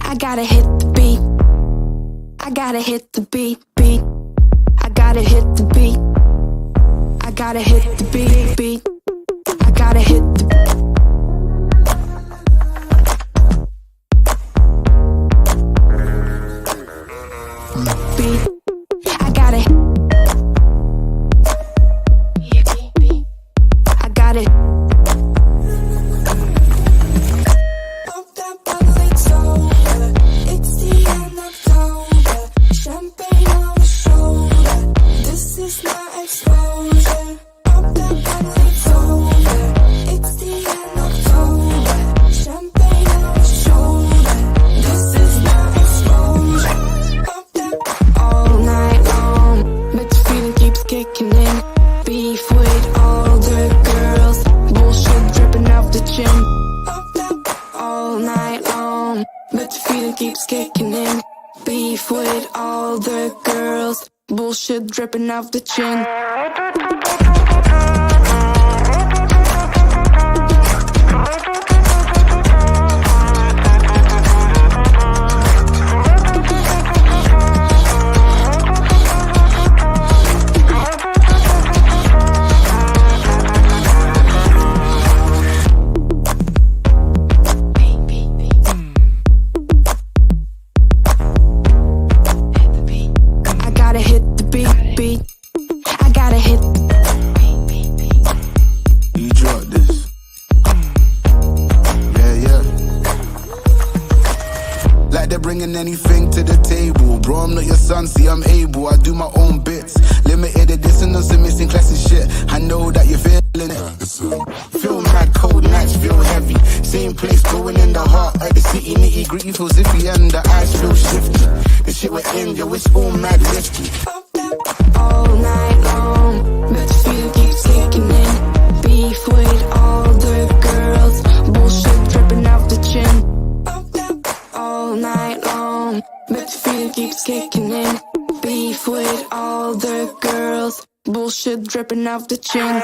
I gotta hit the beat. I gotta hit the beat, beat. I gotta hit the beat. I gotta hit the beat, beat. I gotta hit the beat. I gotta I gotta Pop that bottle, it's over. It's the end of October. Champagne on my shoulder. This is my exposure. Pop that bottle, it's over. It's the end of October. Champagne on my shoulder. This is my exposure. Pop that all night long, but the feeling keeps kicking in. Beef with all the girls, bullshit dripping off the chin. All night long, but the feeling keeps kicking in. Beef with all the girls, bullshit dripping off the chin. I gotta hit the beat, beat. I gotta hit You drop this. Yeah. Like they're bringing anything to the table. Bro, I'm not your son, see I'm able. I do my own bits. Limited edition, no some missing classic shit. I know that you're feeling it. Feel mad, cold nights feel heavy. Same place, going in the heart of the city. Nitty gritty feels iffy and the eyes feel shifty. The shit we're in, yo, it's all mad risky. all night long, but the feeling keeps kicking in. Beef with all the girls, bullshit dripping off the chin. All night long, but the feeling keeps kicking in. Beef with all the girls, bullshit dripping off the chin.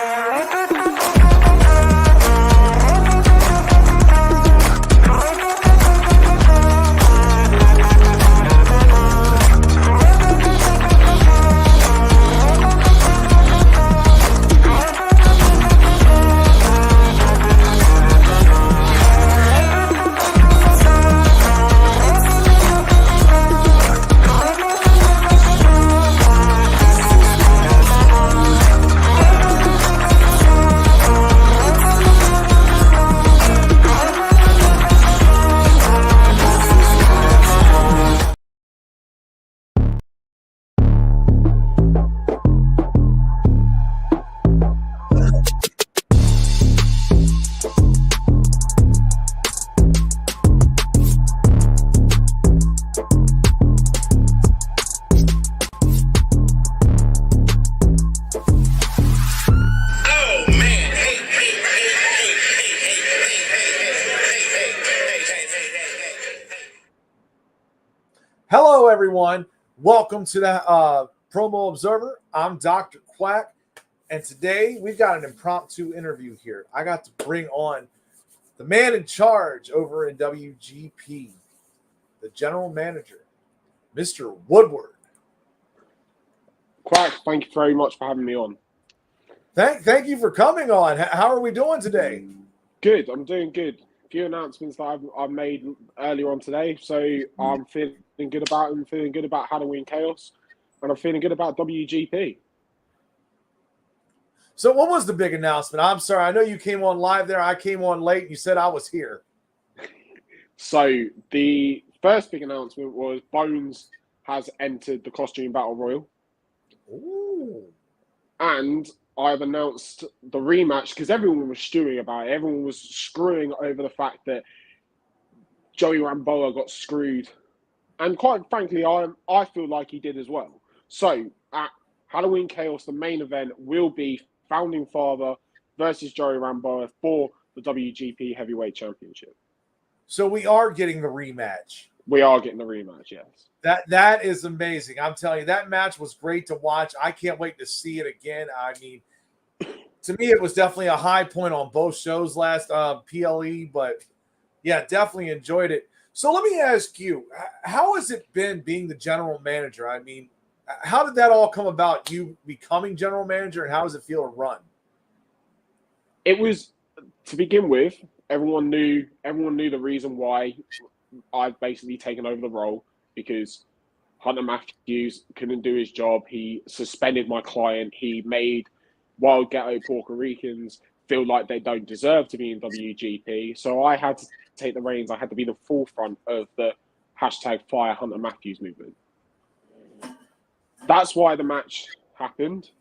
Hello, everyone. Welcome to the Promo Observer. I'm Dr. Quack, and today we've got an impromptu interview here. I got to bring on the man in charge over in WGP, the general manager, Mr. Woodward. Quack, thank you very much for having me on. Thank you for coming on. How are we doing today? Good, I'm doing good. A few announcements that I've made earlier on today, so I'm feeling good about them, feeling good about Halloween Chaos, and I'm feeling good about WGP. So what was the big announcement? I'm sorry. I know you came on live there. I came on late. You said I was here. So the first big announcement was Bones has entered the Costume Battle Royal. Ooh. And I've announced the rematch because everyone was stewing about it. Everyone was screwing over the fact that Joey Ramboa got screwed. And quite frankly, I feel like he did as well. So at Halloween Chaos, the main event will be Founding Father versus Joey Ramboa for the WGP Heavyweight Championship. So we are getting the rematch. We are getting the rematch, yes. That is amazing. I'm telling you, that match was great to watch. I can't wait to see it again. I mean, to me, it was definitely a high point on both shows last PLE, but yeah, definitely enjoyed it. So let me ask you, how has it been being the general manager? I mean, how did that all come about, you becoming general manager, and how does it feel to run? It was, to begin with, everyone knew the reason why I've basically taken over the role, because Hunter Matthews couldn't do his job. He suspended my client. He made wild ghetto Puerto Ricans feel like they don't deserve to be in WGP. So I had to take the reins. I had to be the forefront of the hashtag Fire Hunter Matthews movement. That's why the match happened.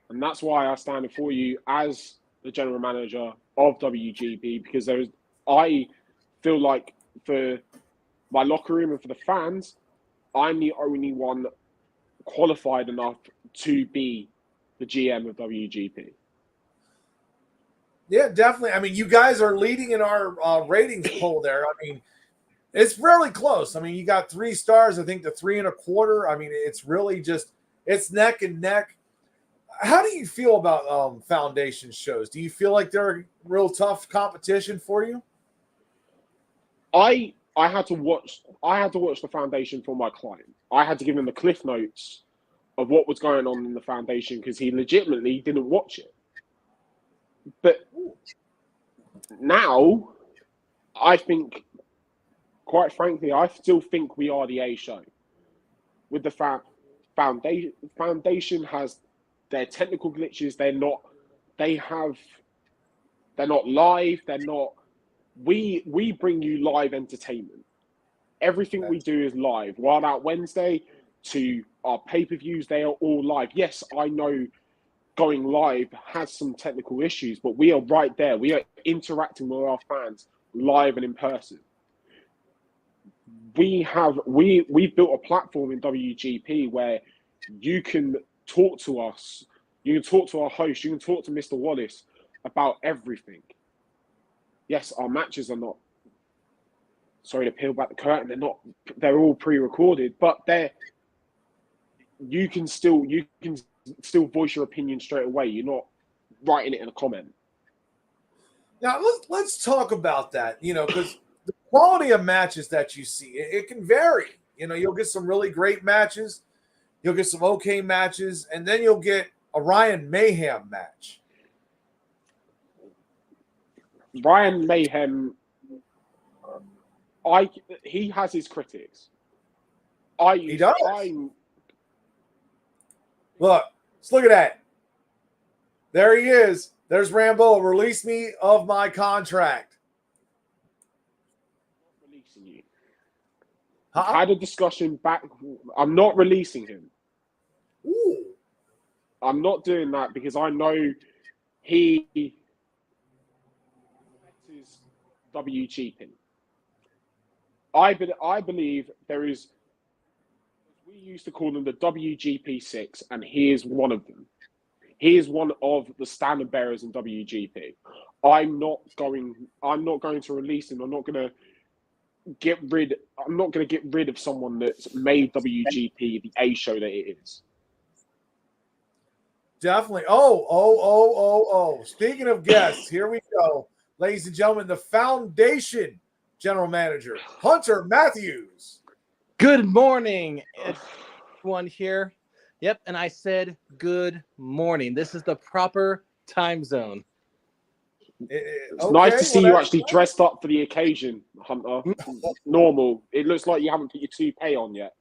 And that's why I stand before you as the general manager of WGP, because I feel like for my locker room and for the fans, I'm the only one qualified enough to be the GM of WGP. Yeah, definitely. I mean, you guys are leading in our ratings poll there. I mean, it's really close. I mean, you got 3 stars, I think, to 3.25. I mean, it's really just, it's neck and neck. How do you feel about foundation shows? Do you feel like they're a real tough competition for you? I had to watch the foundation for my client. I had to give him the cliff notes of what was going on in the foundation, because he legitimately didn't watch it. But now, I think, quite frankly, I still think we are the A show. With the foundation has their technical glitches. They're not live. They're not. We bring you live entertainment. Everything we do is live. Wild Out Wednesday to our pay-per-views, they are all live. Yes, I know going live has some technical issues, but we are right there. We are interacting with our fans live and in person. We've built a platform in WGP where you can talk to us, you can talk to our host, you can talk to Mr. Wallace about everything. Yes, our matches are not, sorry to peel back the curtain, they're all pre-recorded, but you can still voice your opinion straight away. You're not writing it in a comment. Now, let's talk about that, because the quality of matches that you see, it can vary. You'll get some really great matches, you'll get some okay matches, and then you'll get a Ryan Mayhem match. Ryan Mayhem, he has his critics. He does. Look, let's look at that. There he is. There's Rambo. Release me of my contract. I'm not releasing you. I had a discussion back. I'm not releasing him. Ooh. I'm not doing that because I know he is WGP. I believe there is, we used to call them the WGP6, and he is one of them. He is one of the standard bearers in WGP. I'm not going to release him. I'm not going to get rid of someone that's made WGP the A show that it is. Definitely. Oh. Speaking of guests, here we go. Ladies and gentlemen, the Foundation General Manager, Hunter Matthews. Good morning, everyone here. Yep, and I said good morning. This is the proper time zone. It's nice to see you actually dressed up for the occasion, Hunter. Normal. It looks like you haven't put your toupee on yet.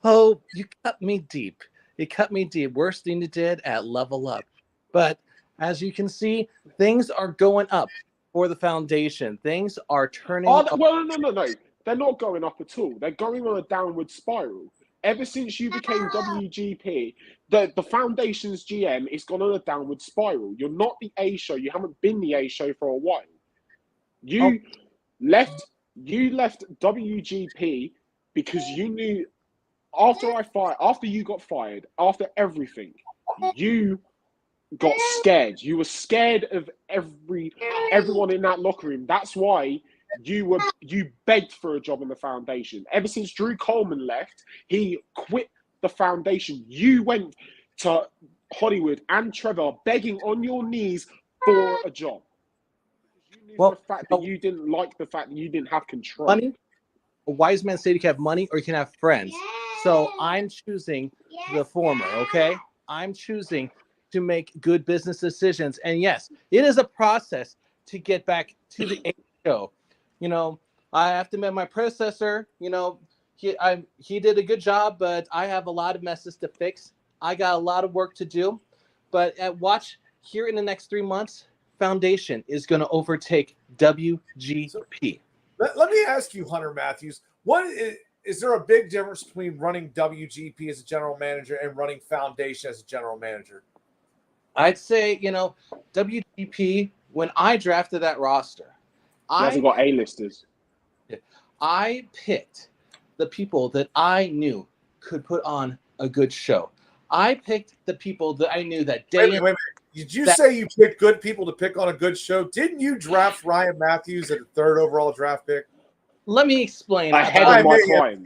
Oh, you cut me deep. You cut me deep. Worst thing you did at Level Up. But as you can see, things are going up for the Foundation. Things are turning up. Well, no. They're not going up at all. They're going on a downward spiral. Ever since you became WGP, the Foundation's GM is gone on a downward spiral. You're not the A show. You haven't been the A show for a while. You left WGP because you knew after you got fired, after everything, you got scared. You were scared of everyone in that locker room. That's why you begged for a job in the Foundation. Ever since Drew Coleman left, he quit the Foundation. You went to Hollywood and Trevor begging on your knees for a job. You Well, the fact that you didn't like the fact that you didn't have control. money. A wise man said you can have money or you can have friends. So I'm choosing the former. Okay, I'm choosing to make good business decisions. And yes, it is a process to get back to the A show. You know, I have to admit, my predecessor, you know, he did a good job, but I have a lot of messes to fix. I got a lot of work to do. But watch here in the next 3 months, Foundation is going to overtake WGP. Let me ask you, Hunter Matthews, is there a big difference between running WGP as a general manager and running Foundation as a general manager? I'd say, you know, WGP, when I drafted that roster, He hasn't got A-listers. I picked the people that I knew could put on a good show. I picked the people that I knew that day. Wait a minute. Did you say you picked good people to pick on a good show? Didn't you draft Ryan Matthews at the 3rd overall draft pick? Let me explain. Ahead of my time.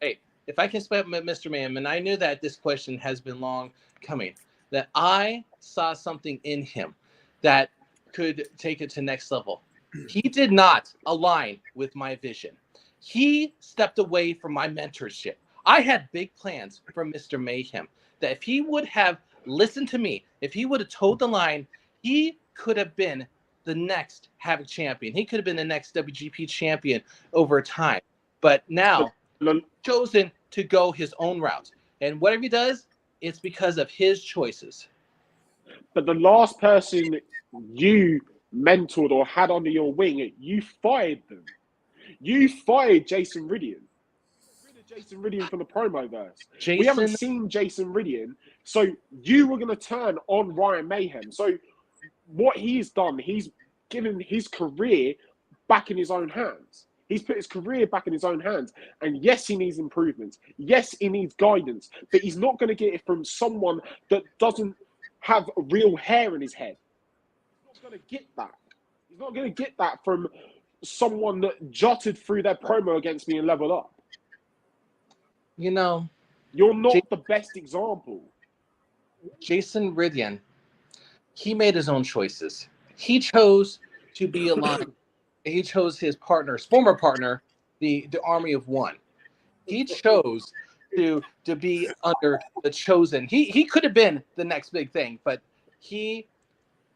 Hey, if I can explain, Mr. Mayhem, and I knew that this question has been long coming, that I saw something in him that could take it to next level. He did not align with my vision. He stepped away from my mentorship. I had big plans for Mr. Mayhem, that if he would have listened to me, if he would have toed the line, he could have been the next Havoc champion. He could have been the next WGP champion over time. But now, chosen to go his own route. And whatever he does, it's because of his choices. But the last person you mentored or had under your wing, you fired them. You fired Jason Ridian. Jason Ridian from the Promoverse. We haven't seen Jason Ridian, so you were going to turn on Ryan Mayhem. So what he's done, he's given his career back in his own hands. He's put his career back in his own hands. And yes, he needs improvements. Yes, he needs guidance. But he's not going to get it from someone that doesn't have real hair in his head. He's not going to get that. He's not going to get that from someone that jotted through their promo against me and leveled up. You know, you're not the best example. Jason Ridian, he made his own choices. He chose to be aligned. He chose his partner's former partner, the Army of One. He chose to be under the chosen. He could have been the next big thing, but a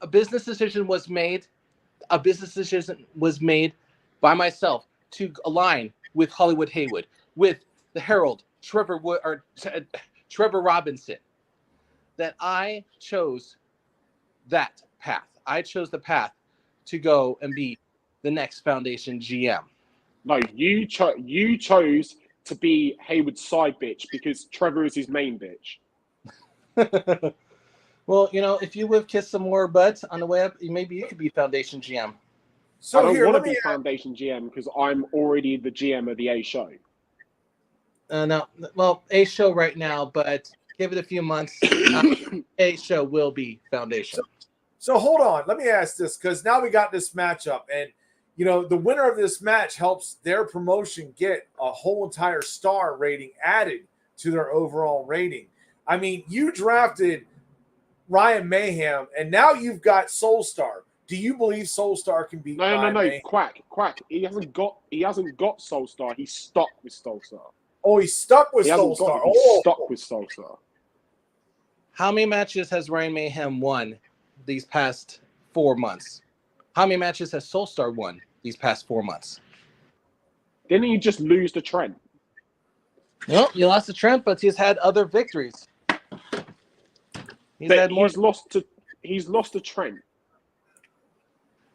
business decision was made. A business decision was made by myself to align with Hollywood Haywood, with the Herald, Trevor Robinson, that I chose that path. I chose the path to go and be the next Foundation GM. No, you chose to be Haywood's side bitch because Trevor is his main bitch. Well, you know, if you would have kissed some more butts on the way up, maybe you could be Foundation GM. So I don't want to be Foundation GM because I'm already the GM of the A show. No, well, A show right now, but give it a few months. A show will be Foundation. So hold on. Let me ask this, because now we got this matchup, and you know the winner of this match helps their promotion get a whole entire star rating added to their overall rating. I mean, you drafted Ryan Mayhem, and now you've got Soulstar. Do you believe Soulstar can beat Ryan Mayhem? Quack. He hasn't got Soulstar. He's stuck with Soulstar. Oh, he's stuck with Soulstar. He's stuck with Soulstar. How many matches has Ryan Mayhem won these past 4 months? How many matches has Soulstar won these past 4 months? Didn't he just lose to Trent? No, he lost to Trent, but he's had other victories. He's lost to Trent.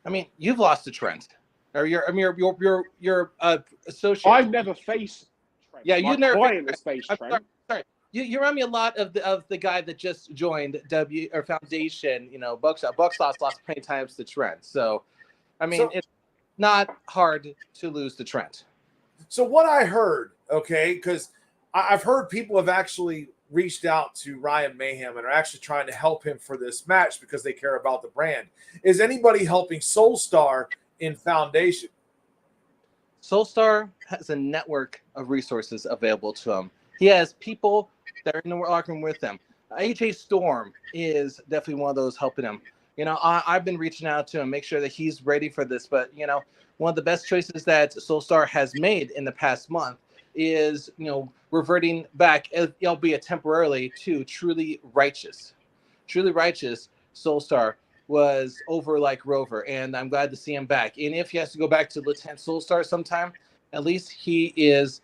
I mean, you've lost to Trent, or your associate. I've never faced Trent. Yeah, you never faced Trent. Sorry. You remind me a lot of the guy that just joined Foundation. You know, Buckshot lost plenty times to Trent. So, I mean, it's not hard to lose to Trent. So what I heard, okay, because I've heard people have actually reached out to Ryan Mayhem and are actually trying to help him for this match because they care about the brand. Is anybody helping Soulstar in Foundation? Soulstar has a network of resources available to him. He has people that are in the locker room with him. AJ Storm is definitely one of those helping him. I've been reaching out to him, make sure that he's ready for this. But, one of the best choices that Soulstar has made in the past month is, reverting back, albeit temporarily, to Truly Righteous. Truly Righteous Soulstar was over like Rover, and I'm glad to see him back. And if he has to go back to Lieutenant Soulstar sometime, at least he is,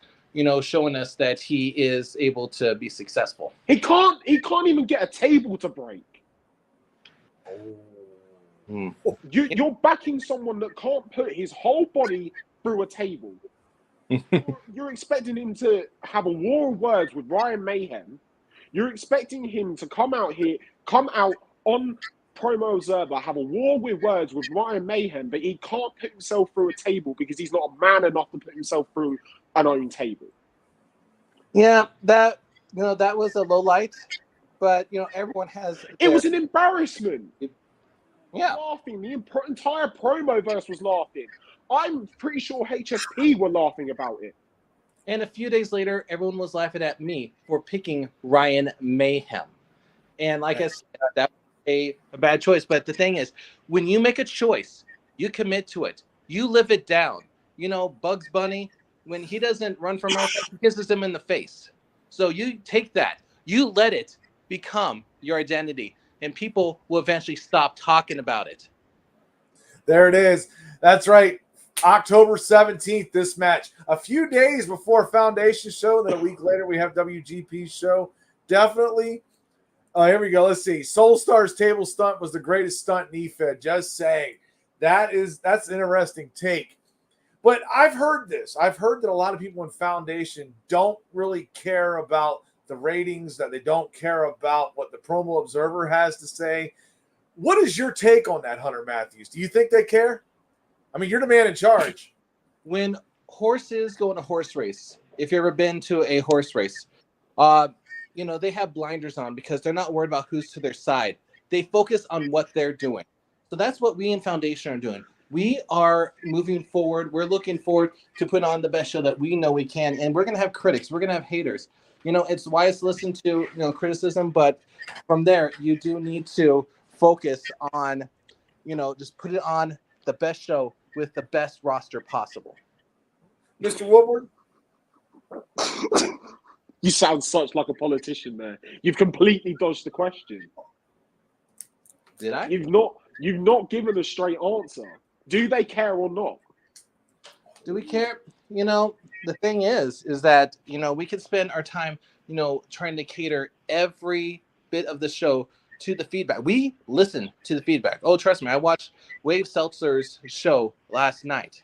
showing us that he is able to be successful. He can't even get a table to break. You're backing someone that can't put his whole body through a table. You're expecting him to have a war of words with Ryan Mayhem. You're expecting him to come out on Promo Observer, have a war with words with Ryan Mayhem, but he can't put himself through a table because he's not a man enough to put himself through an own table. Yeah, that was a low light, but everyone has. It was an embarrassment. Yeah, Laughing. The entire Promoverse was laughing. I'm pretty sure HSP were laughing about it. And a few days later, everyone was laughing at me for picking Ryan Mayhem. And like I said, that was a bad choice. But the thing is, when you make a choice, you commit to it. You live it down. Bugs Bunny, when he doesn't run from us, he kisses him in the face. So you take that. You let it become your identity. And people will eventually stop talking about it. There it is. That's right. October 17th, this match. A few days before Foundation show, then a week later we have WGP's show. Definitely. Here we go. Let's see. Soulstar's table stunt was the greatest stunt in EFED. Just saying. That's an interesting take. But I've heard this. I've heard that a lot of people in Foundation don't really care about the ratings, that they don't care about what the Promo Observer has to say. What is your take on that, Hunter Matthews? Do you think they care? I mean, you're the man in charge. When horses go in a horse race, if you've ever been to a horse race, they have blinders on because they're not worried about who's to their side. They focus on what they're doing. So that's what we in Foundation are doing. We are moving forward. We're looking forward to put on the best show that we know we can. And we're going to have critics. We're going to have haters. It's wise to listen to, criticism. But from there, you do need to focus on, just put it on the best show with the best roster possible. Mr. Woodward? You sound such like a politician there. You've completely dodged the question. Did I? You've not given a straight answer. Do they care or not? Do we care? The thing is that, we can spend our time, trying to cater every bit of the show to the feedback. We listen to the feedback. Oh, trust me, I watched Wave Seltzer's show last night.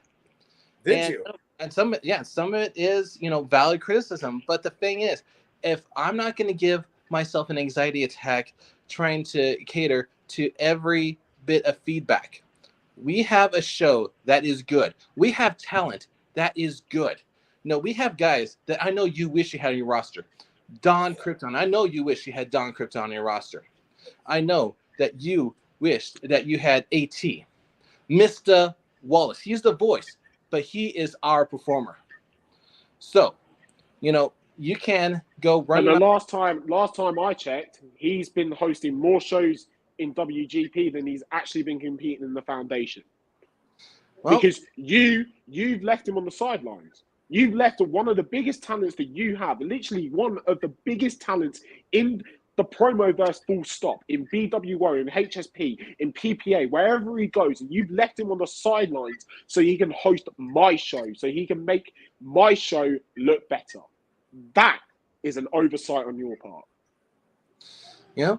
Did you? And some of it is, valid criticism. But the thing is, if I'm not going to give myself an anxiety attack trying to cater to every bit of feedback, we have a show that is good. We have talent that is good. We have guys that I know you wish you had on your roster. Don Krypton. I know you wish you had Don Krypton on your roster. I know that you wished that you had AT. Mr. Wallace. He's the voice, but he is our performer. So, you can go run. And the last time I checked, he's been hosting more shows in WGP than he's actually been competing in the Foundation. Well, because you've left him on the sidelines. You've left one of the biggest talents that you have, literally one of the biggest talents in the Promoverse full stop, in BWO, in HSP, in PPA, wherever he goes, and you've left him on the sidelines so he can host my show, so he can make my show look better. That is an oversight on your part. Yeah.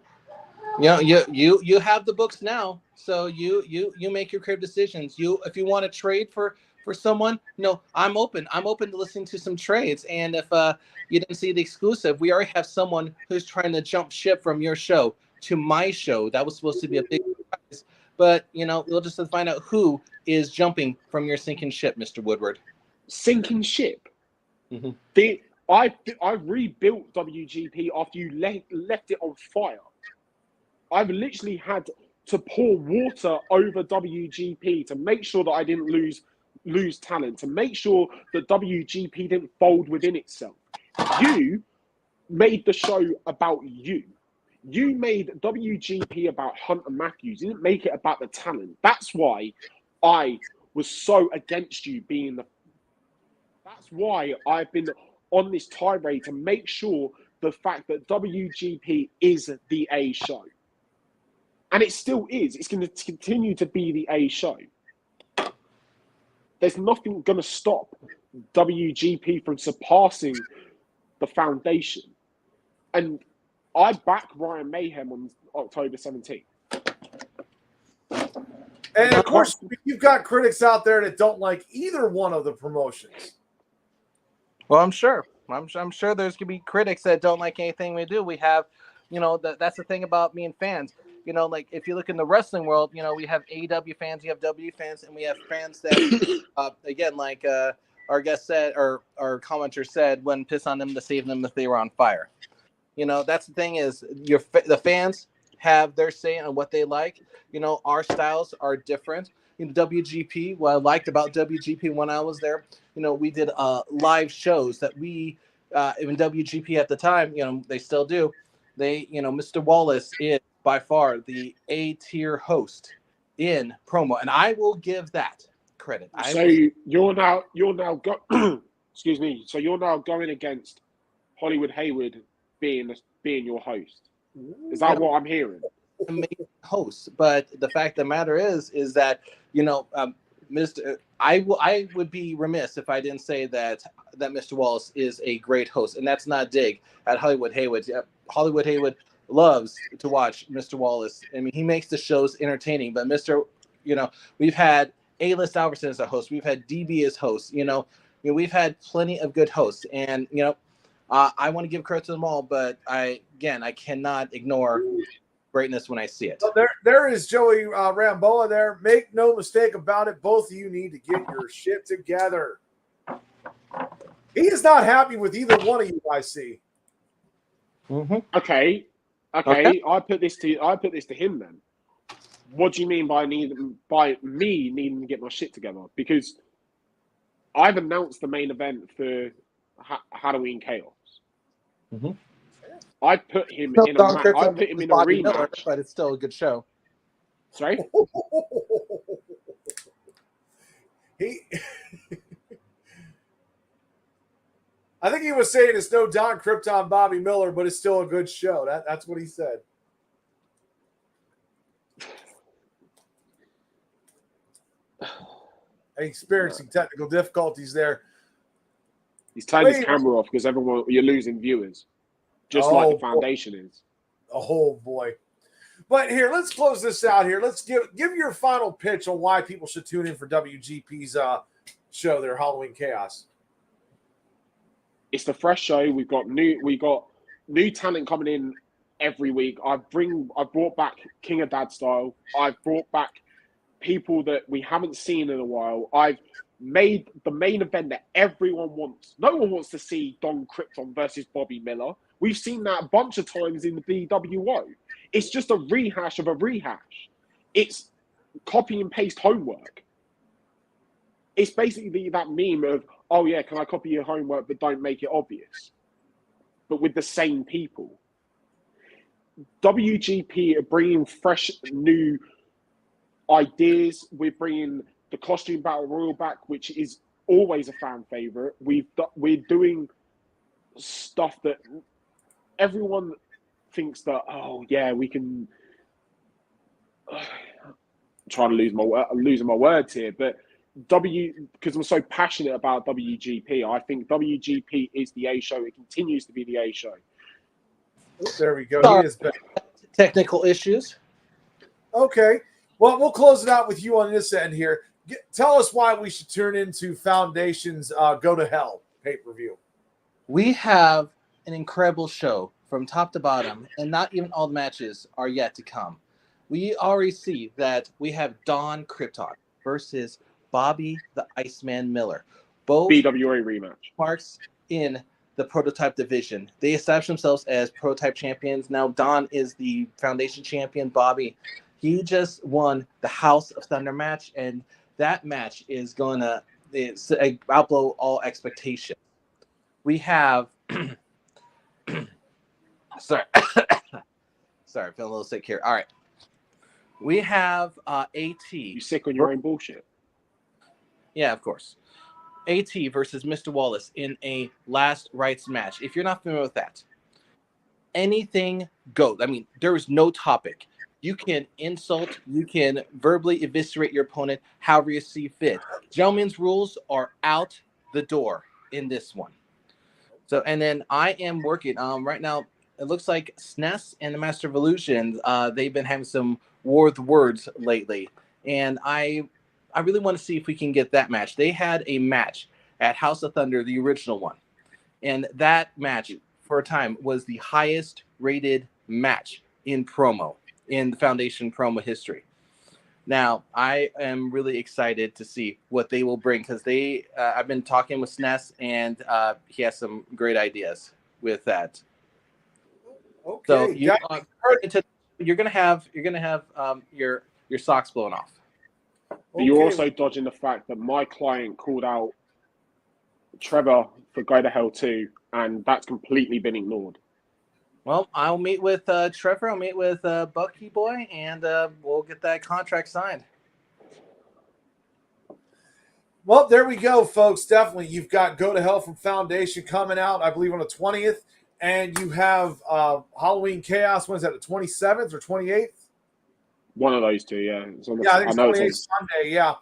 You have the books now, so you make your crib decisions. If you want to trade for someone, I'm open. I'm open to listening to some trades. And if you didn't see the exclusive, we already have someone who's trying to jump ship from your show to my show. That was supposed to be a big surprise, but we'll just find out who is jumping from your sinking ship, Mr. Woodward. Sinking ship. Mm-hmm. I rebuilt WGP after you left it on fire. I've literally had to pour water over WGP to make sure that I didn't lose talent, to make sure that WGP didn't fold within itself. You made the show about you. You made WGP about Hunter Matthews. You didn't make it about the talent. That's why I was so against you being the. That's why I've been on this tirade to make sure the fact that WGP is the A show. And it still is. It's going to continue to be the A show. There's nothing going to stop WGP from surpassing the foundation. And I back Ryan Mayhem on October 17th. And of course, you've got critics out there that don't like either one of the promotions. Well, I'm sure there's going to be critics that don't like anything we do. We have, that's the thing about me and fans. Like if you look in the wrestling world, we have AEW fans, you have W fans, and we have fans that, again, like our guest said, or our commenter said, when piss on them to save them if they were on fire. That's the thing is the fans have their say on what they like. Our styles are different. WGP, what I liked about WGP when I was there, we did live shows that we, even WGP at the time, they still do. Mr. Wallace is by far the A-tier host in promo, and I will give that credit. You're now excuse me. So you're now going against Hollywood Hayward being your host. Is that what I'm hearing? Amazing host, but the fact of the matter is that Mr. I would be remiss if I didn't say that Mr. Wallace is a great host, and that's not a dig at Hollywood Hayward. Hollywood Hayward loves to watch Mr. Wallace. I mean, he makes the shows entertaining, but we've had A-List Alverson as a host, we've had DB as host, we've had plenty of good hosts, and I want to give credit to them all, but I cannot ignore greatness when I see it. So there is Joey Ramboa there. Make no mistake about it. Both of you need to get your shit together. He is not happy with either one of you, I see. Mm-hmm. Okay. I put this to him then. What do you mean by me needing to get my shit together? Because I've announced the main event for Halloween Chaos. Mm-hmm. I put him in a rematch, Miller, but it's still a good show. Sorry? I think he was saying it's no Don Krypton Bobby Miller, but it's still a good show. That's what he said. Experiencing technical difficulties there. He's turned his camera off because you're losing viewers. Just like the foundation is. Oh boy. But here, let's close this out here. Let's give your final pitch on why people should tune in for WGP's show, their Halloween Chaos. It's the fresh show. We got new talent coming in every week. I brought back King of Dad Style. I've brought back people that we haven't seen in a while. I've made the main event that everyone wants. No one wants to see Don Krypton versus Bobby Miller. We've seen that a bunch of times in the BWO. It's just a rehash of a rehash. It's copy and paste homework. It's basically that meme of, oh yeah, can I copy your homework but don't make it obvious? But with the same people. WGP are bringing fresh new ideas. We're bringing the Costume Battle Royal back, which is always a fan favorite. We're doing stuff that everyone thinks that, oh yeah, we can. I'm trying to losing my words here, but because I'm so passionate about WGP, I think WGP is the A show. It continues to be the A show. There we go. He is back. Technical issues. Okay. Well, we'll close it out with you on this end here. Tell us why we should turn into Foundation's Go to Hell pay-per-view. We have an incredible show from top to bottom, and not even all the matches are yet to come. We already see that we have Don Krypton versus Bobby the Iceman Miller. Both BWA rematch. Marks in the prototype division. They established themselves as prototype champions. Now Don is the Foundation champion. Bobby, he just won the House of Thunder match, and that match is going to outblow all expectation. We have sorry. Sorry, I'm feeling a little sick here. All right. We have AT. You sick on your own bullshit? Yeah, of course. AT versus Mr. Wallace in a last rights match. If you're not familiar with that, anything goes. I mean, there is no topic. You can insult, you can verbally eviscerate your opponent however you see fit. Gentlemen's rules are out the door in this one. So, and then I am working right now. It looks like SNES and the Master of Illusions, they've been having some war of the words lately. And I really want to see if we can get that match. They had a match at House of Thunder, the original one. And that match, for a time, was the highest rated match in promo, in the Foundation promo history. Now, I am really excited to see what they will bring because I've been talking with SNES and he has some great ideas with that. Okay. So you're gonna have your socks blown off. But you're also dodging the fact that my client called out Trevor for Go to Hell 2, and that's completely been ignored. Well, I'll meet with Trevor. I'll meet with Bucky Boy, and we'll get that contract signed. Well, there we go, folks. Definitely, you've got Go to Hell from Foundation coming out, I believe, on the 20th, and you have Halloween Chaos. When is that? The 27th or 28th? One of those two, yeah. I think it's 28th Sunday. Yeah.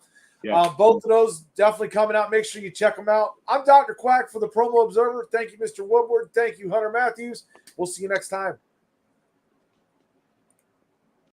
Both of those definitely coming out. Make sure you check them out. I'm Dr. Quack for the Promo Observer. Thank you, Mr. Woodward. Thank you, Hunter Matthews. We'll see you next time.